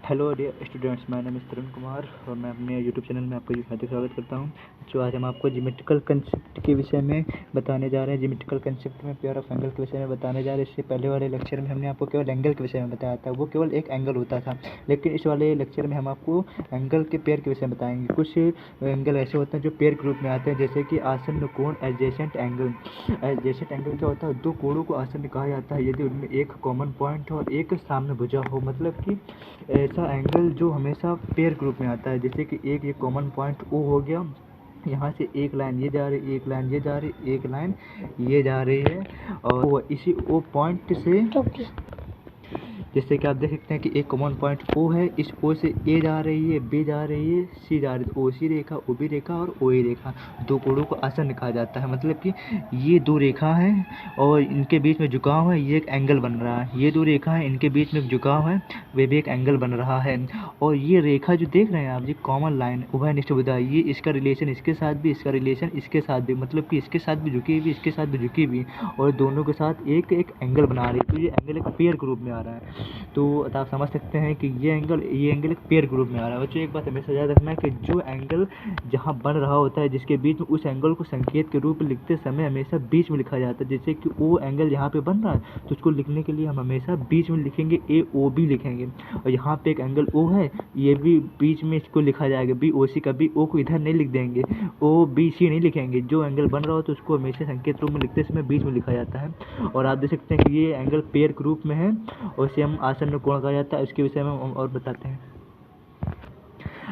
Hello dear students, my name is Tarun Kumar और मैं अपने यूट्यूब चैनल में आपका हार्दिक स्वागत करता हूं। जो आज हम आपको ज्योमेट्रिकल कंसेप्ट के विषय में बताने जा रहे हैं। ज्योमेट्रिकल कंसेप्ट में पेयर ऑफ एंगल के विषय में बताने जा रहे हैं। इससे पहले वाले लेक्चर में हमने आपको केवल एंगल के विषय में बताया था, वो केवल एक एंगल होता था। लेकिन इस वाले लेक्चर में हम आपको एंगल के पेयर के विषय में बताएंगे। कुछ एंगल ऐसे होते हैं जो पेयर ग्रुप में आते हैं, जैसे कि आसन्न कोण, एडजेसेंट एंगल। एडजेसेंट एंगल क्या होता है? दो कोणों को आसन्न कहा जाता है यदि उनमें एक कॉमन पॉइंट हो और एक सामने भुजा हो। मतलब कि ऐसा एंगल जो हमेशा पेयर ग्रुप में आता है। जैसे कि एक ये कॉमन पॉइंट ओ हो गया, यहाँ से एक लाइन ये जा रही, एक लाइन ये जा रही, एक लाइन ये जा रही है, और वो इसी ओ पॉइंट से, जैसे कि आप देख सकते हैं कि एक कॉमन पॉइंट ओ है, इस ओ से ए जा रही है, बी जा रही है, सी जा रही है। ओ सी रेखा, ओ बी रेखा और ओ ए रेखा, दो कोणों को आसन्न कहा जाता है। मतलब कि ये दो रेखा है और इनके बीच में झुकाव है, ये एक एंगल बन रहा है। ये दो रेखा है, इनके बीच में झुकाव है, वे भी एक एंगल बन रहा है। और ये रेखा जो देख रहे हैं आप, ये कॉमन लाइन उभयनिष्ठ भुजा, ये इसका रिलेशन इसके साथ भी, इसका रिलेशन इसके साथ भी, मतलब कि इसके साथ भी झुकी हुई, इसके साथ भी झुकी हुई, और दोनों के साथ एक एक एंगल बना रही है। तो ये एंगल एक पेयर ग्रुप में आ रहा है। तो आप समझ सकते हैं कि ये एंगल एक पेयर ग्रुप में आ रहा है। बच्चों एक बात हमेशा याद रखना है कि जो एंगल जहाँ बन रहा होता है, जिसके बीच में, उस एंगल को संकेत के रूप में लिखते समय हमेशा बीच में लिखा जाता है। जैसे कि ओ एंगल यहाँ पे बन रहा है, तो उसको लिखने के लिए हम हमेशा बीच में लिखेंगे, ए ओ बी लिखेंगे। और यहाँ पे एक एंगल ओ है, ये भी बीच में इसको लिखा जाएगा, बी ओ सी। कभी ओ को इधर नहीं लिख देंगे, ओ बी सी नहीं लिखेंगे। जो एंगल बन रहा हो तो उसको हमेशा संकेत रूप में लिखते समय बीच में लिखा जाता है। और आप देख सकते हैं कि ये एंगल पेयर ग्रुप में है और इसे हम आसन्न कोण कहा जाता है। इसके विषय में हम और बताते हैं।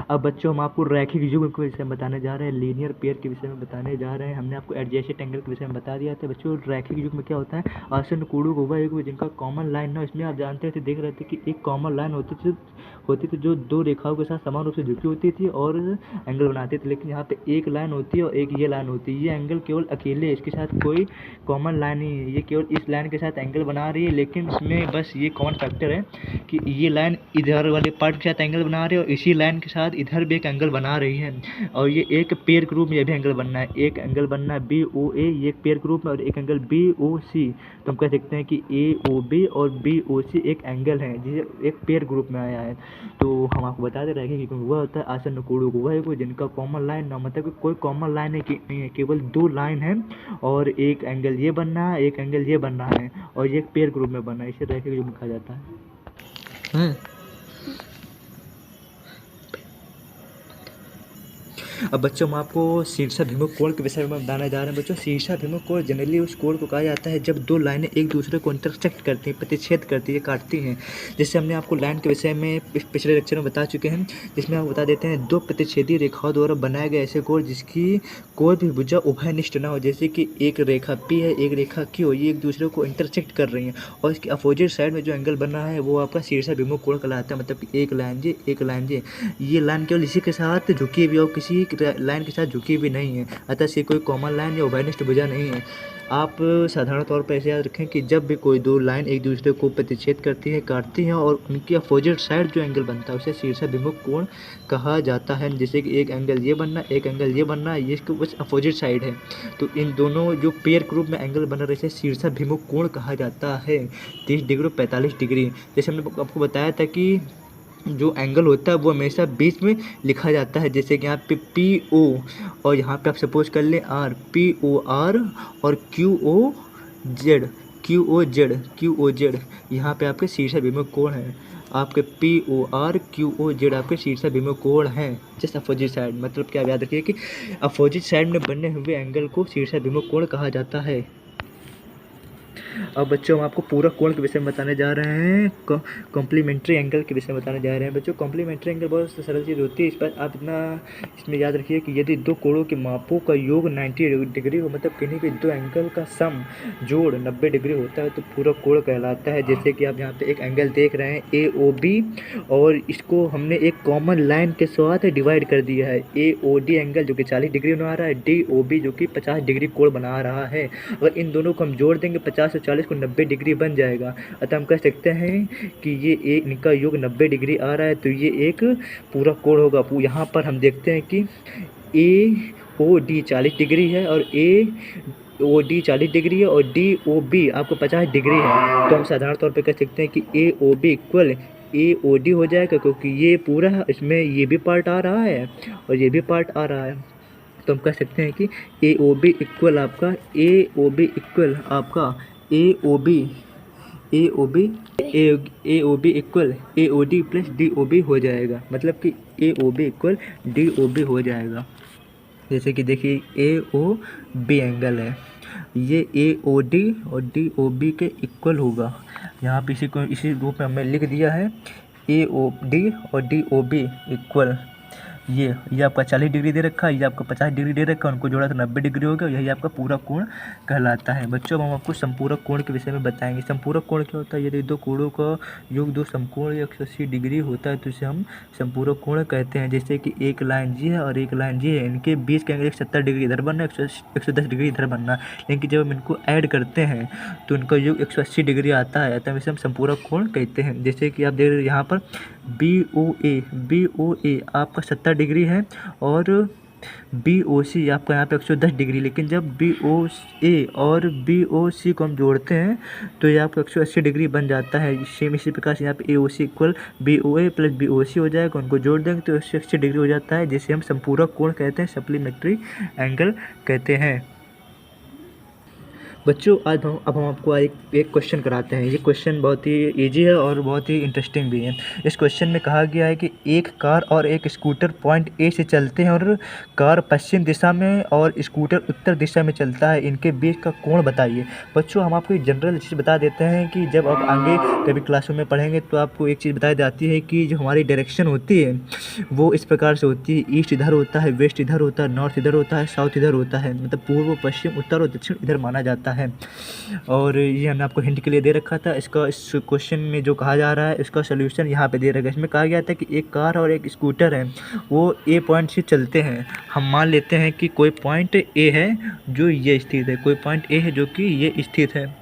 अब बच्चों हम आपको रैखिक युग्म के विषय में बताने जा रहे हैं, लीनियर पेयर के विषय में बताने जा रहे हैं। हमने आपको एडजेसेंट एंगल के विषय में बता दिया था। बच्चों रैखिक युग्म में क्या होता है? आसन्न कोणों को उभयनिष्ठ जिनका कॉमन लाइन ना, इसमें आप जानते थे, देख रहे थे कि एक कॉमन लाइन होती थी जो दो रेखाओं के साथ समान रूप से झुकी होती थी और एंगल बनाती थी। लेकिन यहाँ पे एक लाइन होती है और एक ये लाइन होती है। ये एंगल केवल अकेले, इसके साथ कोई कॉमन लाइन नहीं है, ये केवल इस लाइन के साथ एंगल बना रही है। लेकिन इसमें बस ये कॉमन फैक्टर है कि ये लाइन इधर वाले पार्ट के साथ एंगल बना रही है और इसी लाइन के साथ इधर भी एक एंगल बना रही है। और ये एक पेयर ग्रुप में ये भी एंगल बनना है, एक एंगल बनना है बी ओ ए, ये एक पेयर ग्रुप में, और एक एंगल बी ओ सी। तो हम कह सकते हैं कि ए ओ बी और बी ओ सी एक एंगल है जिसे एक पेयर ग्रुप में आया है। तो हम आपको बता दे रहे हैं कि वह होता है आसन्न कोणों को वह जिनका कॉमन लाइन ना, मतलब कि कोई कॉमन लाइन नहीं है, केवल दो लाइन है और एक एंगल ये बनना है, एक एंगल ये बनना है, और ये एक पेयर ग्रुप में बनना है। इसे रैखिक युग्म कहा जाता है। अब बच्चों हम आपको शीर्षाभिमुख कोण के विषय में बताने जा रहे हैं। बच्चों शीर्षाभिमुख कोण जनरली उस कोण को कहा जाता है जब दो लाइनें एक दूसरे को इंटरसेक्ट करती हैं, प्रतिच्छेद करती है, काटती हैं। जैसे हमने आपको लाइन के विषय में पिछले लेक्चर में बता चुके हैं, जिसमें आपको बता देते हैं दो प्रतिच्छेदी रेखाओं द्वारा बनाए गए ऐसे कोण जिसकी कोई भी भुजा उभयनिष्ठ ना हो। जैसे कि एक रेखा पी है, एक रेखा क्यू हो, ये एक दूसरे को इंटरसेक्ट कर रही हैं और इसके अपोजिट साइड में जो एंगल बन रहा है वो आपका शीर्षाभिमुख कोण कहलाता है। मतलब कि एक लाइन ये, एक लाइन ये लाइन केवल इसी के साथ झुकी हुई और किसी लाइन के साथ झुकी हुई नहीं है, अतः इसकी कोई कॉमन लाइन या उभयनिष्ठ भुजा नहीं है। आप साधारण तौर पर ऐसे याद रखें कि जब भी कोई दो लाइन एक दूसरे को प्रतिच्छेद करती है, काटती हैं, और उनकी अपोजिट साइड जो एंगल बनता है उसे शीर्षाभिमुख कोण कहा जाता है। जैसे कि एक एंगल ये बनना, एक एंगल ये बनना, ये इसके बस अपोजिट साइड है। तो इन दोनों जो पेयर ग्रुप में एंगल बना रहे थे शीर्षाभिमुख कोण कहा जाता है। 30 डिग्री और 45 डिग्री। जैसे हमने आपको बताया था कि जो एंगल होता है वो हमेशा बीच में लिखा जाता है। जैसे कि यहाँ पे पी ओ और यहाँ पे आप सपोज कर लें आर, पी ओ आर और Q O Z, Q O Z, Q O Z, यहाँ पे आपके शीर्षाभिमुख कोण है। आपके P O R Q O Z आपके शीर्षाभिमुख कोण हैं, जस्ट अपोजिट साइड। मतलब क्या याद रखिए कि अपोजिट साइड में बने हुए एंगल को शीर्षाभिमुख कोण कहा जाता है। अब बच्चों हम आपको पूरक कोण के विषय में बताने जा रहे हैं, कॉम्प्लीमेंट्री एंगल के विषय में बताने जा रहे हैं। बच्चों कॉम्प्लीमेंट्री एंगल बहुत सरल चीज़ होती है। इस पर आप इतना इसमें याद रखिए कि यदि दो कोणों के मापों का योग 90 डिग्री हो, मतलब किन्हीं भी दो एंगल का सम जोड़ 90 डिग्री होता है तो पूरक कोण कहलाता है। जैसे कि आप यहाँ पे एक एंगल देख रहे हैं ए ओ बी, और इसको हमने एक कॉमन लाइन के साथ डिवाइड कर दिया है। ए ओ डी एंगल जो कि 40 डिग्री बना रहा है, डी ओ बी जो कि 50 डिग्री कोण बना रहा है। अगर इन दोनों को हम जोड़ देंगे 50 और 40 को 90 डिग्री बन जाएगा। अतः हम कह सकते हैं कि ये एक इनका योग 90 डिग्री आ रहा है, तो ये एक पूरक कोण होगा। यहाँ पर हम देखते हैं कि ए ओ डी 40 डिग्री है और ए ओ डी 40 डिग्री है और डी ओ बी आपको 50 डिग्री है। तो हम साधारण तौर पे कह सकते हैं कि ए ओ बी इक्वल AOD हो जाएगा, क्योंकि ये पूरा इसमें ये भी पार्ट आ रहा है और ये भी पार्ट आ रहा है। तो हम कह सकते हैं कि AOB इक्वल आपका AOB इक्वल आपका AOB AOB AOB equal AOD plus DOB हो जाएगा, मतलब कि AOB इक्वल DOB हो जाएगा। जैसे कि देखिए AOB एंगल है, ये AOD और DOB के इक्वल होगा। यहाँ पे इसी रूप में हमने लिख दिया है AOD और DOB इक्वल ये आपका 40 डिग्री दे रखा है, ये आपका 50 डिग्री दे रखा है, उनको जोड़ा तो 90 डिग्री हो गया। यही आपका पूरा कोण कहलाता है। बच्चों, अब हम आपको संपूरक कोण के विषय में बताएंगे। संपूरक कोण क्या होता है? यदि दो कोणों का योग दो समकोण या 180 डिग्री होता है तो इसे हम संपूरक कोण कहते हैं। जैसे कि एक लाइन जी है और एक लाइन जी है, इनके बीच का एंगल 70 डिग्री इधर बनना है, 110 डिग्री इधर बनना है, लेकिन जब हम इनको ऐड करते हैं तो इनका योग 180 डिग्री आता है, तब इसे हम संपूरक कोण कहते हैं। जैसे कि आप देख रहे हैं यहाँ पर BOA आपका 70 डिग्री है और BOC आपका यहाँ पे 110 डिग्री, लेकिन जब BOA और BOC को हम जोड़ते हैं तो ये आपका 180 डिग्री बन जाता है। सेम इसी प्रकार से यहाँ पे AOC equal BOA plus BOC हो जाएगा, उनको जोड़ देंगे तो 180 डिग्री हो जाता है, जिसे हम संपूरक कोण कहते हैं, सप्लीमेंट्री एंगल कहते हैं। बच्चों, अब हम आपको एक क्वेश्चन कराते हैं। ये क्वेश्चन बहुत ही इजी है और बहुत ही इंटरेस्टिंग भी है। इस क्वेश्चन में कहा गया है कि एक कार और एक स्कूटर पॉइंट A से चलते हैं और कार पश्चिम दिशा में और स्कूटर उत्तर दिशा में चलता है, इनके बीच का कोण बताइए। बच्चों, हम आपको एक जनरल चीज़ बता देते हैं कि जब आप आगे कभी क्लासरूम में पढ़ेंगे तो आपको एक चीज़ बताई जाती है कि जो हमारी डायरेक्शन होती है वो इस प्रकार से होती है। ईस्ट इधर होता है, वेस्ट इधर होता है, नॉर्थ इधर होता है, साउथ इधर होता है, मतलब पूर्व पश्चिम उत्तर और दक्षिण इधर माना जाता है। और ये हमने आपको हिंट के लिए दे रखा था। इस क्वेश्चन में जो कहा जा रहा है इसका सोल्यूशन यहाँ पे दे रखा है। इसमें कहा गया था कि एक कार और एक स्कूटर है, वो A पॉइंट से चलते हैं। हम मान लेते हैं कि कोई पॉइंट A है जो ये स्थित है, कोई पॉइंट A है जो कि ये स्थित है।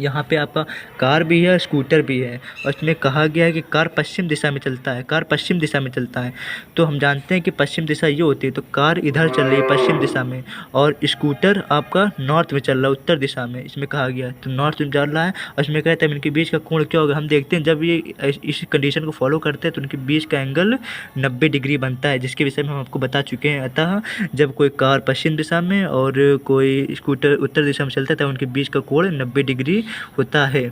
यहाँ पे आपका कार भी है और स्कूटर भी है, और इसमें कहा गया है कि कार पश्चिम दिशा में चलता है, कार पश्चिम दिशा में चलता है। तो हम जानते हैं कि पश्चिम दिशा ये होती है, तो कार इधर चल रही है पश्चिम दिशा में और स्कूटर आपका नॉर्थ में चल रहा है, उत्तर दिशा में। इसमें कहा गया है तो नॉर्थ में चल रहा है, और इसमें कहते हैं इनके बीच का कोण क्या होगा। हम देखते हैं जब ये इस कंडीशन को फॉलो करते हैं तो उनके बीच का एंगल 90 डिग्री बनता है, जिसके विषय में हम आपको बता चुके हैं। अतः जब कोई कार पश्चिम दिशा में और कोई स्कूटर उत्तर दिशा में चलता है तो उनके बीच का कोण 90 डिग्री होता है।